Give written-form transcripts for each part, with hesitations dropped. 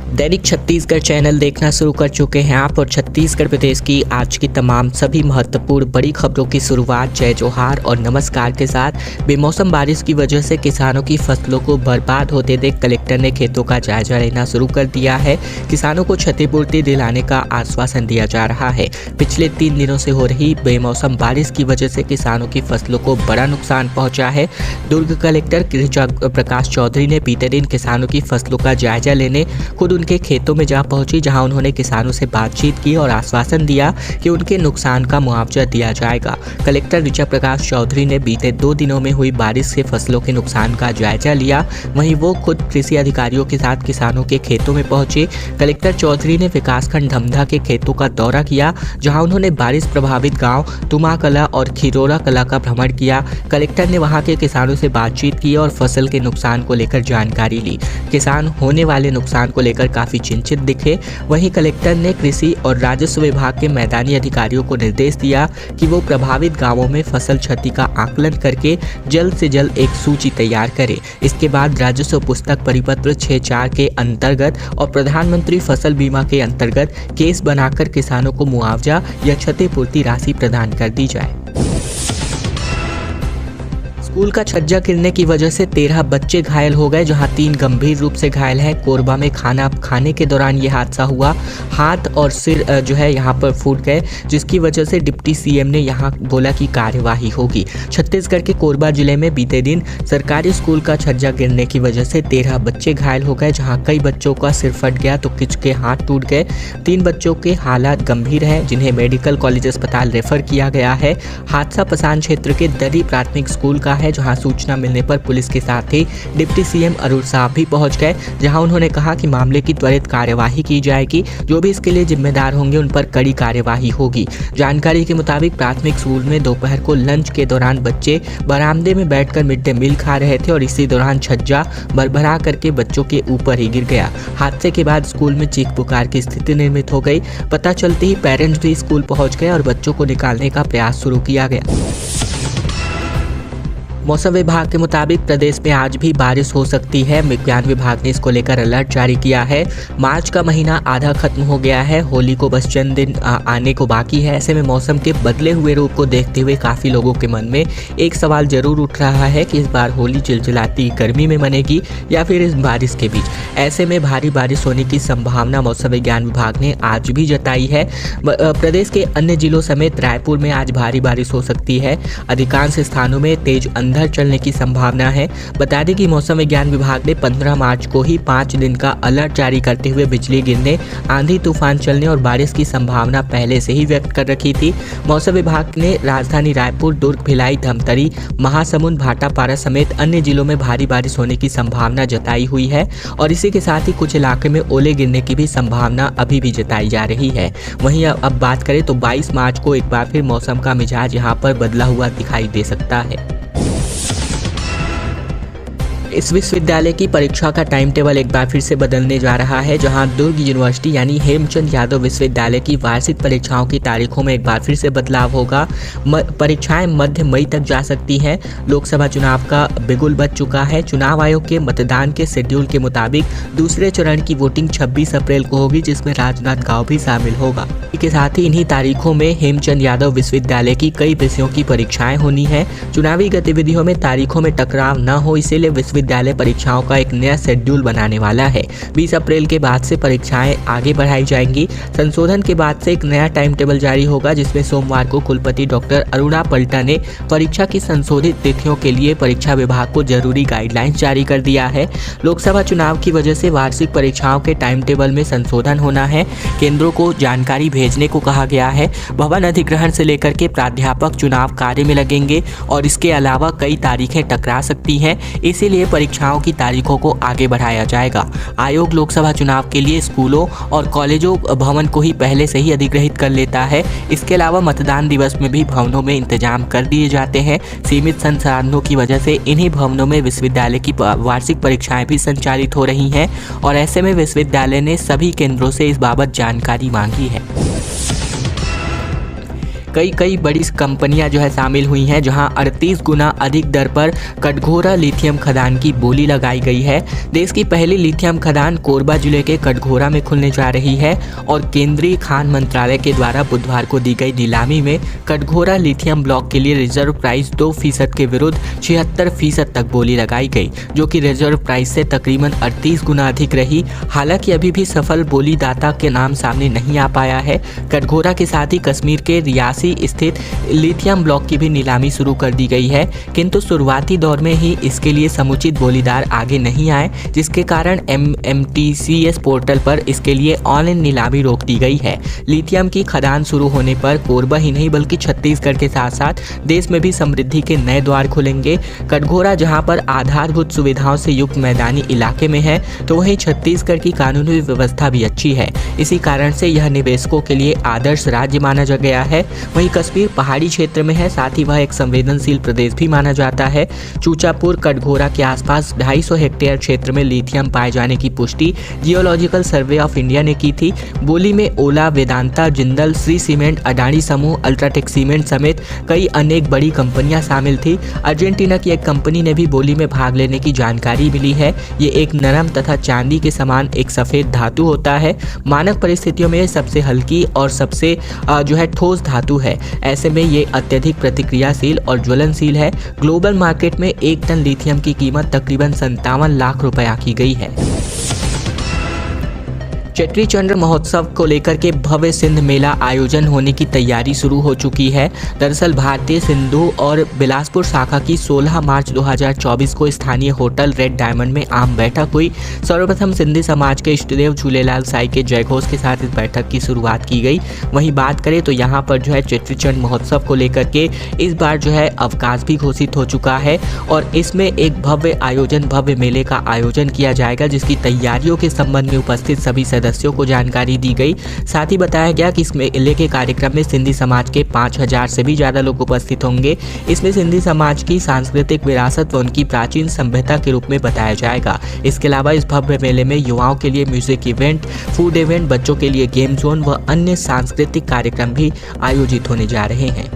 दैनिक Chhattisgarh channel देखना शुरू कर चुके हैं आप और छत्तीसगढ़ प्रदेश की आज की तमाम सभी महत्वपूर्ण बड़ी खबरों की शुरुआत जय जोहार और नमस्कार के साथ। बेमौसम बारिश की वजह से किसानों की फसलों को बर्बाद होते देख कलेक्टर ने खेतों का जायजा लेना शुरू कर दिया है। किसानों को क्षतिपूर्ति दिलाने का आश्वासन दिया जा रहा है। पिछले 3 दिनों से हो रही बेमौसम बारिश की वजह से किसानों की फसलों को बड़ा नुकसान पहुंचा है। दुर्ग कलेक्टर कृष्ण प्रकाश चौधरी ने बीते दिन किसानों की फसलों का जायजा लेने खुद उनके खेतों में जा पहुंची, जहां उन्होंने किसानों से बातचीत की और आश्वासन दिया कि उनके नुकसान का मुआवजा दिया जाएगा। कलेक्टर कृष्ण प्रकाश चौधरी ने बीते 2 दिनों में हुई बारिश से फसलों के नुकसान का जायजा लिया। वहीं वो खुद कृषि अधिकारियों के साथ किसानों के खेतों में पहुंचे। कलेक्टर चौधरी ने विकासखंड धमधा के खेतों का दौरा किया, जहां उन्होंने बारिश प्रभावित गांव तुमाकला और खिरोरा कला का भ्रमण किया। कलेक्टर ने वहां के किसानों से बातचीत की और फसल के नुकसान को लेकर जानकारी ली। किसान होने वाले नुकसान को लेकर काफी चिंतित दिखे। वहीं कलेक्टर ने कृषि और राजस्व विभाग के मैदानी अधिकारियों को निर्देश दिया कि वो प्रभावित गांवों में फसल क्षति का आकलन करके जल्द से जल्द एक सूची तैयार करें। इसके बाद राजस्व पुस्तक परिपत्र 6-4 के अंतर्गत और प्रधानमंत्री फसल बीमा के अंतर्गत केस बनाकर किसानों को मुआवजा या क्षतिपूर्ति राशि प्रदान कर दी जाए। स्कूल का छज्जा गिरने की वजह से 13 बच्चे घायल हो गए, जहां 3 गंभीर रूप से घायल हैं। कोरबा में खाना खाने के दौरान ये हादसा हुआ। हाथ और सिर यहां पर फूट गए, जिसकी वजह से डिप्टी सीएम ने यहां बोला कि कार्यवाही होगी। छत्तीसगढ़ के कोरबा जिले में बीते दिन सरकारी स्कूल का छज्जा गिरने की वजह से 13 बच्चे घायल हो गए, जहां कई बच्चों का सिर फट गया तो कुछ के हाथ टूट गए। 3 बच्चों के हालात गंभीर हैं, जिन्हें मेडिकल कॉलेज अस्पताल रेफर किया गया है। हादसा पसान क्षेत्र के दरी प्राथमिक स्कूल का है, जहां सूचना मिलने पर पुलिस के साथ ही डिप्टी सीएम अरुण साहब भी पहुंच गए, जहां उन्होंने कहा कि मामले की त्वरित कार्यवाही की जाएगी। जो भी इसके लिए जिम्मेदार होंगे उन पर कड़ी कार्यवाही होगी। जानकारी के मुताबिक प्राथमिक स्कूल में दोपहर को लंच के दौरान बच्चे बरामदे में बैठकर मिड डे मील खा रहे थे और इसी दौरान छज्जा भरभरा करके बच्चों के ऊपर ही गिर गया। हादसे के बाद स्कूल में चीख पुकार की स्थिति निर्मित हो गई। पता चलते ही पेरेंट्स भी स्कूल पहुंच गए और बच्चों को निकालने का प्रयास शुरू किया गया। मौसम विभाग के मुताबिक प्रदेश में आज भी बारिश हो सकती है। विज्ञान विभाग ने इसको लेकर अलर्ट जारी किया है। मार्च का महीना आधा खत्म हो गया है, होली को बस चंद दिन आने को बाकी है। ऐसे में मौसम के बदले हुए रूप को देखते हुए काफ़ी लोगों के मन में एक सवाल जरूर उठ रहा है कि इस बार होली चिलचिलाती गर्मी में मनेगी या फिर इस बारिश के बीच। ऐसे में भारी बारिश होने की संभावना मौसम विज्ञान विभाग ने आज भी जताई है। प्रदेश के अन्य जिलों समेत रायपुर में आज भारी बारिश हो सकती है। अधिकांश स्थानों में तेज अंधड़ चलने की संभावना है। बता दें कि मौसम विज्ञान विभाग ने 15 मार्च को ही 5 दिन का अलर्ट जारी करते हुए बिजली गिरने, आंधी तूफान चलने और बारिश की संभावना पहले से ही व्यक्त कर रखी थी। मौसम विभाग ने राजधानी रायपुर, दुर्ग, भिलाई, धमतरी, महासमुंद, भाटापारा समेत अन्य जिलों में भारी बारिश होने की संभावना जताई हुई है और इसी के साथ ही कुछ इलाके में ओले गिरने की भी संभावना अभी भी जताई जा रही है। वहीं अब बात करें तो 22 मार्च को एक बार फिर मौसम का मिजाज यहां पर बदला हुआ दिखाई दे सकता है। इस विश्वविद्यालय की परीक्षा का टाइम टेबल एक बार फिर से बदलने जा रहा है, जहां दुर्ग यूनिवर्सिटी यानी हेमचंद यादव विश्वविद्यालय की वार्षिक परीक्षाओं की तारीखों में एक बार फिर से बदलाव होगा। परीक्षाएं मध्य मई तक जा सकती हैं। लोकसभा चुनाव का बिगुल बज चुका है। चुनाव आयोग के मतदान के शेड्यूल के मुताबिक दूसरे चरण की वोटिंग 26 अप्रैल को होगी, जिसमें राजनांदगांव भी शामिल होगा। इसके साथ ही इन्हीं तारीखों में हेमचंद यादव विश्वविद्यालय की कई विषयों की परीक्षाएं होनी है। चुनावी गतिविधियों में तारीखों में टकराव न हो, इसीलिए विश्वविद्यालय परीक्षाओं का एक नया शेड्यूल बनाने वाला है। 20 अप्रैल के बाद से परीक्षाएं आगे बढ़ाई जाएंगी। संशोधन के बाद से एक नया टाइम टेबल जारी होगा, जिसमें सोमवार को कुलपति डॉक्टर अरुणा पल्टा ने परीक्षा की संशोधित तिथियों के लिए परीक्षा विभाग को जरूरी गाइडलाइंस जारी कर दिया है। लोकसभा चुनाव की वजह से वार्षिक परीक्षाओं के टाइम टेबल में संशोधन होना है। केंद्रों को जानकारी भेजने को कहा गया है। भवन अधिग्रहण से लेकर के प्राध्यापक चुनाव कार्य में लगेंगे और इसके अलावा कई तारीखें टकरा सकती हैं, इसीलिए परीक्षाओं की तारीखों को आगे बढ़ाया जाएगा। आयोग लोकसभा चुनाव के लिए स्कूलों और कॉलेजों भवन को ही पहले से ही अधिग्रहित कर लेता है। इसके अलावा मतदान दिवस में भी भवनों में इंतजाम कर दिए जाते हैं। सीमित संसाधनों की वजह से इन्हीं भवनों में विश्वविद्यालय की वार्षिक परीक्षाएं भी संचालित हो रही हैं और ऐसे में विश्वविद्यालय ने सभी केंद्रों से इस बाबत जानकारी मांगी है। कई बड़ी कंपनियां जो है शामिल हुई हैं, जहां 38 गुना अधिक दर पर कटघोरा लिथियम खदान की बोली लगाई गई है। देश की पहली लिथियम खदान कोरबा जिले के कटघोरा में खुलने जा रही है और केंद्रीय खान मंत्रालय के द्वारा बुधवार को दी गई नीलामी में कटघोरा लिथियम ब्लॉक के लिए रिजर्व प्राइस 2% के विरुद्ध 76% तक बोली लगाई गई, जो कि रिजर्व प्राइस से तकरीबन 38 गुना अधिक रही। हालांकि अभी भी सफल बोलीदाता के नाम सामने नहीं आ पाया है। कटघोरा के साथ ही कश्मीर के रियासी स्थित लिथियम ब्लॉक की भी नीलामी शुरू कर दी गई है, किंतु शुरुआती दौर में ही इसके लिए समुचित बोलीदार आगे नहीं आए, जिसके कारण MMTCS पोर्टल पर इसके लिए ऑनलाइन नीलामी रोक दी गई है। लिथियम की खदान शुरू होने पर कोरबा ही नहीं बल्कि छत्तीसगढ़ के साथ साथ देश में भी समृद्धि के नए द्वार खुलेंगे। कटघोरा जहां पर आधारभूत सुविधाओं से युक्त मैदानी इलाके में है, तो वहीं छत्तीसगढ़ की कानूनी व्यवस्था भी अच्छी है। इसी कारण से यह निवेशकों के लिए आदर्श राज्य माना जा गया है। वहीं कश्मीर पहाड़ी क्षेत्र में है, साथ ही वह एक संवेदनशील प्रदेश भी माना जाता है। चूचापुर कटघोरा के आसपास 250 हेक्टेयर क्षेत्र में लिथियम पाए जाने की पुष्टि जियोलॉजिकल सर्वे ऑफ इंडिया ने की थी। बोली में ओला, वेदांता, जिंदल, श्री सीमेंट, अडानी समूह, अल्ट्राटेक सीमेंट समेत कई अनेक बड़ी कंपनियां शामिल थी। अर्जेंटीना की एक कंपनी ने भी बोली में भाग लेने की जानकारी मिली है। ये एक नरम तथा चांदी के समान एक सफेद धातु होता है। मानक परिस्थितियों में सबसे हल्की और सबसे ठोस धातु है। ऐसे में ये अत्यधिक प्रतिक्रियाशील और ज्वलनशील है। ग्लोबल मार्केट में 1 टन लिथियम की कीमत तकरीबन 57 लाख रुपए आंकी गई है। चेट्री चंद्र महोत्सव को लेकर के भव्य सिंध मेला आयोजन होने की तैयारी शुरू हो चुकी है। दरअसल भारतीय सिंधु और बिलासपुर शाखा की 16 मार्च 2024 को स्थानीय होटल रेड डायमंड में आम बैठक हुई। सर्वप्रथम सिंधी समाज के इष्टदेव झूलेलाल साईं के जयघोष के साथ इस बैठक की शुरुआत की गई। वहीं बात करें तो यहाँ पर चेट्री चंद्र महोत्सव को लेकर के इस बार अवकाश भी घोषित हो चुका है और इसमें एक भव्य मेले का आयोजन किया जाएगा, जिसकी तैयारियों के संबंध में उपस्थित सभी सदस्यों को जानकारी दी गई। साथ ही बताया गया कि इस मेले के कार्यक्रम में सिंधी समाज के 5000 से भी ज्यादा लोग उपस्थित होंगे। इसमें सिंधी समाज की सांस्कृतिक विरासत व उनकी प्राचीन सभ्यता के रूप में बताया जाएगा। इसके अलावा इस भव्य मेले में युवाओं के लिए म्यूजिक इवेंट, फूड इवेंट, बच्चों के लिए गेम जोन व अन्य सांस्कृतिक कार्यक्रम भी आयोजित होने जा रहे हैं।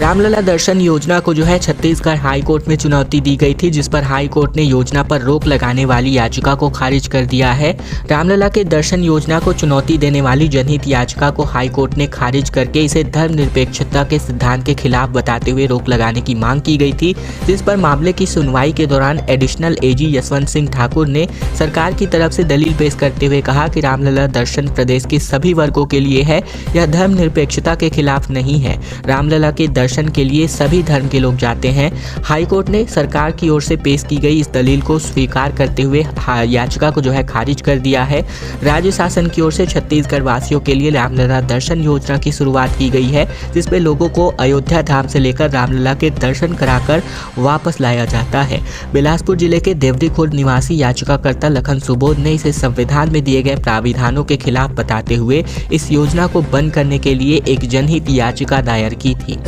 रामलला दर्शन योजना को छत्तीसगढ़ हाई कोर्ट में चुनौती दी गई थी, जिस पर हाई कोर्ट ने योजना पर रोक लगाने वाली याचिका को खारिज कर दिया है। रामलला के दर्शन योजना को चुनौती देने वाली जनहित याचिका को हाई कोर्ट ने खारिज करके इसे धर्मनिरपेक्षता के सिद्धांत के खिलाफ बताते हुए रोक लगाने की मांग की गई थी, जिस पर मामले की सुनवाई के दौरान एडिशनल AG यशवंत सिंह ठाकुर ने सरकार की तरफ से दलील पेश करते हुए कहा कि रामलला दर्शन प्रदेश के सभी वर्गों के लिए है, यह धर्मनिरपेक्षता के खिलाफ नहीं है। रामलला के दर्शन के लिए सभी धर्म के लोग जाते हैं। हाईकोर्ट ने सरकार की ओर से पेश की गई इस दलील को स्वीकार करते हुए याचिका को खारिज कर दिया है। राज्य शासन की ओर से छत्तीसगढ़ वासियों के लिए रामलला दर्शन योजना की शुरुआत की गई है, जिसमें लोगों को अयोध्या धाम से लेकर रामलला के दर्शन कराकर वापस लाया जाता है। बिलासपुर जिले के देवरी खुर्द निवासी याचिकाकर्ता लखन सुबोध ने इसे संविधान में दिए गए प्राविधानों के खिलाफ बताते हुए इस योजना को बंद करने के लिए एक जनहित याचिका दायर की थी।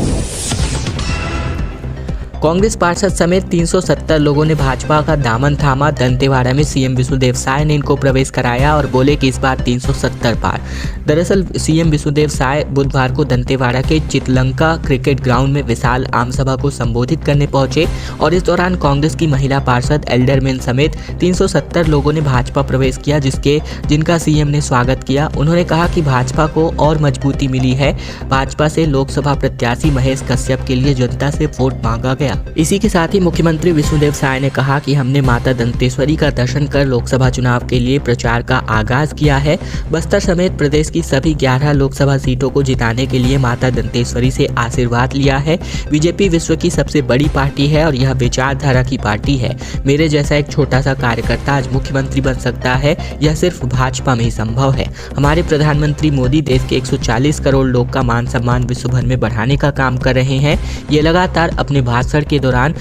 कांग्रेस पार्षद समेत 370 लोगों ने भाजपा का दामन थामा। दंतेवाड़ा में CM विष्णुदेव साय ने इनको प्रवेश कराया और बोले कि इस बार 370 पार। दरअसल CM विष्णुदेव साय बुधवार को दंतेवाड़ा के चितलंका क्रिकेट ग्राउंड में विशाल आमसभा को संबोधित करने पहुंचे और इस दौरान कांग्रेस की महिला पार्षद एल्डरमैन समेत 370 लोगों ने भाजपा प्रवेश किया, जिनका CM ने स्वागत किया। उन्होंने कहा कि भाजपा को और मजबूती मिली है। भाजपा से लोकसभा प्रत्याशी महेश कश्यप के लिए जनता से वोट मांगा गया। इसी के साथ ही मुख्यमंत्री विष्णुदेव साय ने कहा कि हमने माता दंतेश्वरी का दर्शन कर लोकसभा चुनाव के लिए प्रचार का आगाज किया है। बस्तर समेत प्रदेश की सभी 11 लोकसभा सीटों को जिताने के लिए माता दंतेश्वरी से आशीर्वाद लिया है। बीजेपी विश्व की सबसे बड़ी पार्टी है और यह विचारधारा की पार्टी है। मेरे जैसा एक छोटा सा कार्यकर्ता आज मुख्यमंत्री बन सकता है, यह सिर्फ भाजपा में ही संभव है। हमारे प्रधानमंत्री मोदी देश के 140 करोड़ लोग का मान सम्मान विश्व भर में बढ़ाने का काम कर रहे हैं, ये लगातार अपने भाषण के दौरान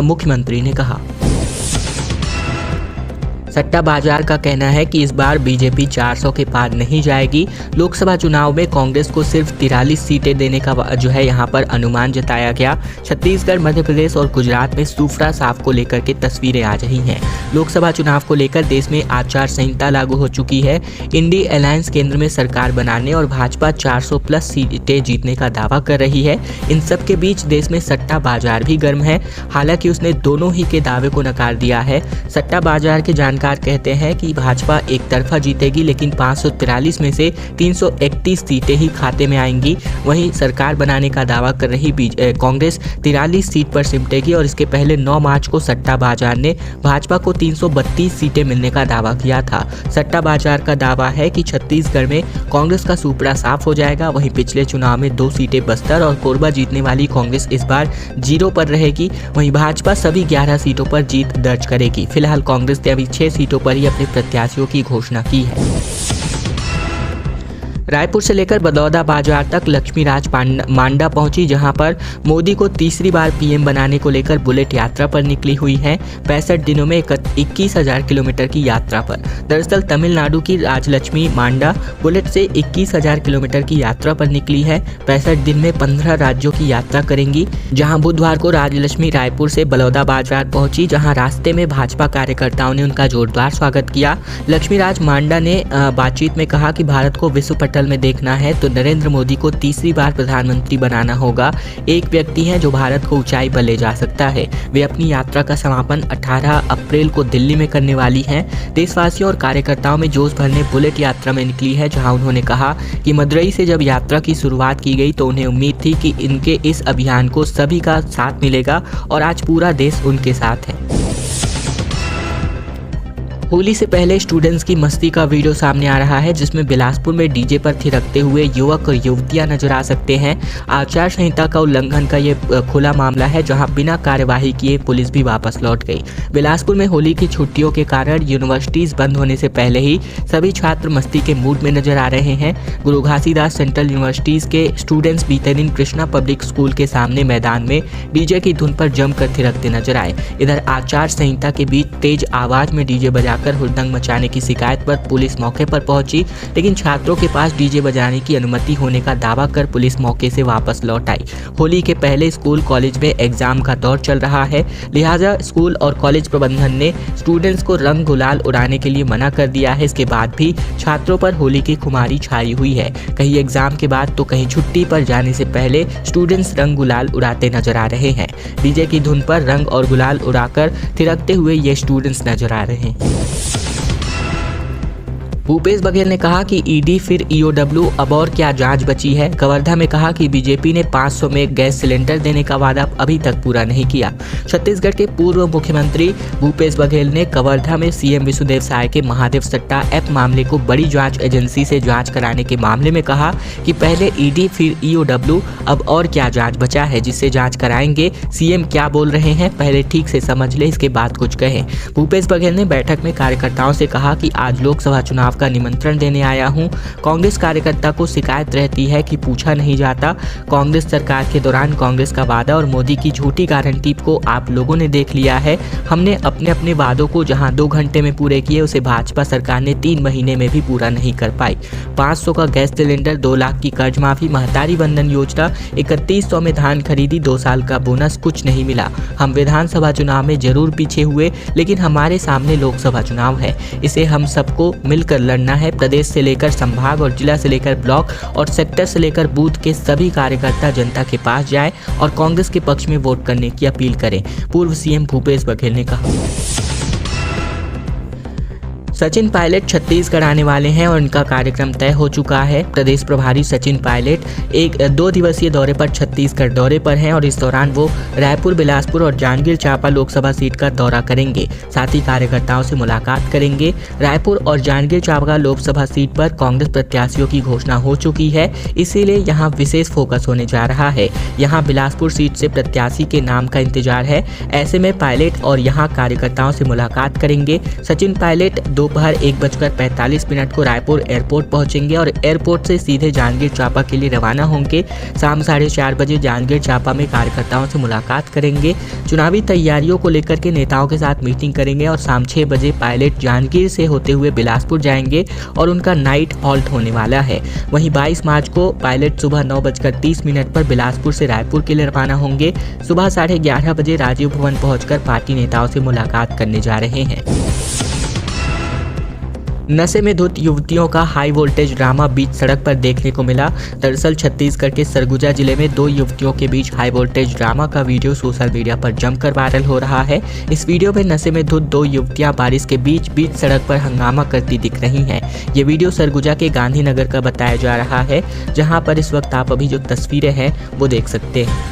मुख्यमंत्री ने कहा। सट्टा बाजार का कहना है कि इस बार बीजेपी 400 के पार नहीं जाएगी। लोकसभा चुनाव में कांग्रेस को सिर्फ 43 सीटें देने का जो है यहाँ पर अनुमान जताया गया। छत्तीसगढ़, मध्य प्रदेश और गुजरात में सूफरा साफ को लेकर के तस्वीरें आ रही हैं। लोकसभा चुनाव को लेकर देश में आचार संहिता लागू हो चुकी है। इंडी अलायंस केंद्र में सरकार बनाने और भाजपा 400 प्लस सीटें जीतने का दावा कर रही है। इन सब के बीच देश में सट्टा बाजार भी गर्म है। हालांकि उसने दोनों ही के दावे को नकार दिया है। सट्टा बाजार के जानकार कहते हैं कि भाजपा एक तरफा जीतेगी, लेकिन 543 में से 331 सीटें ही खाते में आएंगी। वहीं सरकार बनाने का दावा कर रही कांग्रेस 43 सीट पर सिमटेगी और इसके पहले 9 मार्च को सट्टा बाजार ने भाजपा को 332 सीटें मिलने का दावा किया था। सट्टा बाजार का दावा है कि छत्तीसगढ़ में कांग्रेस का सुपड़ा साफ हो जाएगा। वहीं पिछले चुनाव में 2 सीटें बस्तर और कोरबा जीतने वाली कांग्रेस इस बार 0 पर रहेगी। वहीं भाजपा सभी 11 सीटों पर जीत दर्ज करेगी। फिलहाल कांग्रेस ने अभी 6 सीटों पर ही अपने प्रत्याशियों की घोषणा की है। रायपुर से लेकर बदौदा बाजार तक लक्ष्मीराज मांडा पहुंची, जहां पर मोदी को तीसरी बार पीएम बनाने को लेकर बुलेट यात्रा पर निकली हुई है। 65 दिनों में 21,000 किलोमीटर की यात्रा पर। दरअसल तमिलनाडु की राजलक्ष्मी मांडा बुलेट से 21,000 किलोमीटर की यात्रा पर निकली है। 65 दिन में 15 राज्यों की यात्रा करेंगी। जहां बुधवार को राजलक्ष्मी रायपुर से बलौदा बाजार पहुंची, जहां रास्ते में भाजपा कार्यकर्ताओं ने उनका जोरदार स्वागत किया। लक्ष्मीराज मांडा ने बातचीत में कहा कि भारत को विश्व पटल में देखना है तो नरेंद्र मोदी को तीसरी बार प्रधानमंत्री बनाना होगा। एक व्यक्ति हैं जो भारत को ऊंचाई पर ले जा सकता है। वे अपनी यात्रा का समापन 18 अप्रैल को दिल्ली में करने वाली हैं। देशवासियों और कार्यकर्ताओं में जोश भरने बुलेट यात्रा में निकली है, जहां उन्होंने कहा कि मदुरई से जब यात्रा की शुरुआत की गई तो उन्हें उम्मीद थी कि इनके इस अभियान को सभी का साथ मिलेगा और आज पूरा देश उनके साथ है। होली से पहले स्टूडेंट्स की मस्ती का वीडियो सामने आ रहा है, जिसमें बिलासपुर में डीजे पर थिरकते हुए युवक और युवतियां नजर आ सकते हैं। आचार संहिता का उल्लंघन का ये खुला मामला है, जहां बिना कार्यवाही किए पुलिस भी वापस लौट गई। बिलासपुर में होली की छुट्टियों के कारण यूनिवर्सिटीज बंद होने से पहले ही सभी छात्र मस्ती के मूड में नजर आ रहे हैं। गुरु घासीदास सेंट्रल यूनिवर्सिटीज के स्टूडेंट्स बीते दिन कृष्णा पब्लिक स्कूल के सामने मैदान में डीजे की धुन पर जमकर थिरकते नजर आए। इधर आचार संहिता के बीच तेज आवाज में डीजे बजाकर हुड़दंग मचाने की शिकायत पर पुलिस मौके पर पहुंची, लेकिन छात्रों के पास डीजे बजाने की अनुमति होने का दावा कर पुलिस मौके से वापस लौट आई। होली के पहले स्कूल कॉलेज में एग्जाम का दौर चल रहा है, लिहाजा स्कूल और कॉलेज प्रबंधन ने स्टूडेंट्स को रंग गुलाल उड़ाने के लिए मना कर दिया है। इसके बाद भी छात्रों पर होली की खुमारी छाई हुई है। कहीं एग्जाम के बाद तो कहीं छुट्टी पर जाने से पहले स्टूडेंट्स रंग गुलाल उड़ाते नजर आ रहे हैं। डीजे की धुन पर रंग और गुलाल उड़ाकर थिरकते हुए ये स्टूडेंट्स नजर आ रहे हैं। भूपेश बघेल ने कहा कि ईडी फिर ईओडब्ल्यू, अब और क्या जांच बची है। कवर्धा में कहा कि बीजेपी ने 500 में गैस सिलेंडर देने का वादा अभी तक पूरा नहीं किया। छत्तीसगढ़ के पूर्व मुख्यमंत्री भूपेश बघेल ने कवर्धा में सीएम विष्णुदेव साय के महादेव सट्टा ऐप मामले को बड़ी जांच एजेंसी से जांच कराने के मामले में कहा कि पहले ईडी फिर ईओडब्ल्यू, अब और क्या जांच बचा है जिससे जांच कराएंगे। सीएम क्या बोल रहे हैं पहले ठीक से समझ ले, इसके बाद कुछ कहें। भूपेश बघेल ने बैठक में कार्यकर्ताओं से कहा कि आज लोकसभा चुनाव का निमंत्रण देने आया हूं। कांग्रेस कार्यकर्ता को शिकायत रहती है कि पूछा नहीं जाता। कांग्रेस सरकार के दौरान कांग्रेस का वादा और मोदी की झूठी गारंटी को आप लोगों ने देख लिया है। हमने अपने अपने वादों को जहां 2 घंटे में पूरे किए, उसे भाजपा सरकार ने 3 महीने में भी पूरा नहीं कर पाई। 500 का गैस सिलेंडर, 2 लाख की कर्ज माफी, महतारी बंधन योजना, 3100 में धान खरीदी, 2 साल का बोनस, कुछ नहीं मिला। हम विधानसभा चुनाव में जरूर पीछे हुए, लेकिन हमारे सामने लोकसभा चुनाव है। इसे हम सबको मिलकर लड़ना है। प्रदेश से लेकर संभाग और जिला से लेकर ब्लॉक और सेक्टर से लेकर बूथ के सभी कार्यकर्ता जनता के पास जाएं और कांग्रेस के पक्ष में वोट करने की अपील करें, पूर्व सीएम भूपेश बघेल ने कहा। सचिन पायलट छत्तीसगढ़ आने वाले हैं और इनका कार्यक्रम तय हो चुका है। प्रदेश प्रभारी सचिन पायलट 2 दिवसीय दौरे पर छत्तीसगढ़ दौरे पर हैं और इस दौरान वो रायपुर, बिलासपुर और जांजगीर चांपा लोकसभा सीट का दौरा करेंगे। साथ ही कार्यकर्ताओं से मुलाकात करेंगे। रायपुर और जांजगीर चांपा लोकसभा सीट पर कांग्रेस प्रत्याशियों की घोषणा हो चुकी है, इसीलिए यहाँ विशेष फोकस होने जा रहा है। यहाँ बिलासपुर सीट से प्रत्याशी के नाम का इंतजार है। ऐसे में पायलट और यहाँ कार्यकर्ताओं से मुलाकात करेंगे। सचिन पायलट 2 दोपहर 1:45 को रायपुर एयरपोर्ट पहुंचेंगे और एयरपोर्ट से सीधे जांजगीर चांपा के लिए रवाना होंगे। शाम 4:30 बजे जांजगीर चांपा में कार्यकर्ताओं से मुलाकात करेंगे, चुनावी तैयारियों को लेकर के नेताओं के साथ मीटिंग करेंगे और शाम 6 बजे पायलट जांजगीर से होते हुए बिलासपुर जाएंगे और उनका नाइट हॉल्ट होने वाला है। वहीं 22 मार्च को पायलट सुबह 9:30 पर बिलासपुर से रायपुर के लिए रवाना होंगे। सुबह 11:30 बजे राजीव भवन पहुंचकर पार्टी नेताओं से मुलाकात करने जा रहे हैं। नशे में धुत युवतियों का हाई वोल्टेज ड्रामा बीच सड़क पर देखने को मिला। दरअसल छत्तीसगढ़ के सरगुजा जिले में 2 युवतियों के बीच हाई वोल्टेज ड्रामा का वीडियो सोशल मीडिया पर जमकर वायरल हो रहा है। इस वीडियो में नशे में धुत 2 युवतियां बारिश के बीच सड़क पर हंगामा करती दिख रही हैं। ये वीडियो सरगुजा के गांधीनगर का बताया जा रहा है, जहाँ पर इस वक्त आप अभी जो तस्वीरें हैं वो देख सकते हैं।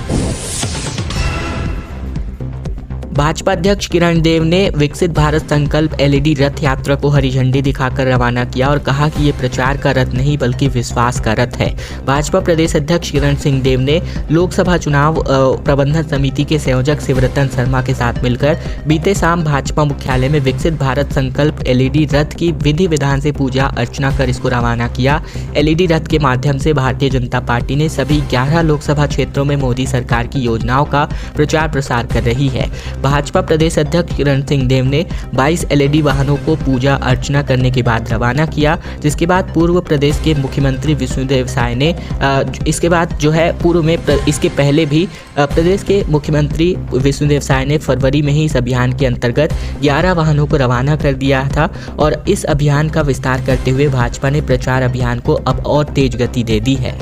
भाजपा अध्यक्ष किरण देव ने विकसित भारत संकल्प LED रथ यात्रा को हरी झंडी दिखाकर रवाना किया और कहा कि ये प्रचार का रथ नहीं बल्कि विश्वास का रथ है। भाजपा प्रदेश अध्यक्ष किरण सिंह देव ने लोकसभा चुनाव प्रबंधन समिति के संयोजक शिवरतन शर्मा के साथ मिलकर बीते शाम भाजपा मुख्यालय में विकसित भारत संकल्प LED रथ की विधि विधान से पूजा अर्चना कर इसको रवाना किया। LED रथ के माध्यम से भारतीय जनता पार्टी ने सभी 11 लोकसभा क्षेत्रों में मोदी सरकार की योजनाओं का प्रचार प्रसार कर रही है। भाजपा प्रदेश अध्यक्ष किरण सिंह देव ने 22 LED वाहनों को पूजा अर्चना करने के बाद रवाना किया, जिसके बाद पूर्व प्रदेश के मुख्यमंत्री विष्णुदेव साय ने इसके बाद जो है पूर्व में इसके पहले भी प्रदेश के मुख्यमंत्री विष्णुदेव साय ने फरवरी में ही इस अभियान के अंतर्गत 11 वाहनों को रवाना कर दिया था और इस अभियान का विस्तार करते हुए भाजपा ने प्रचार अभियान को अब और तेज गति दे दी है।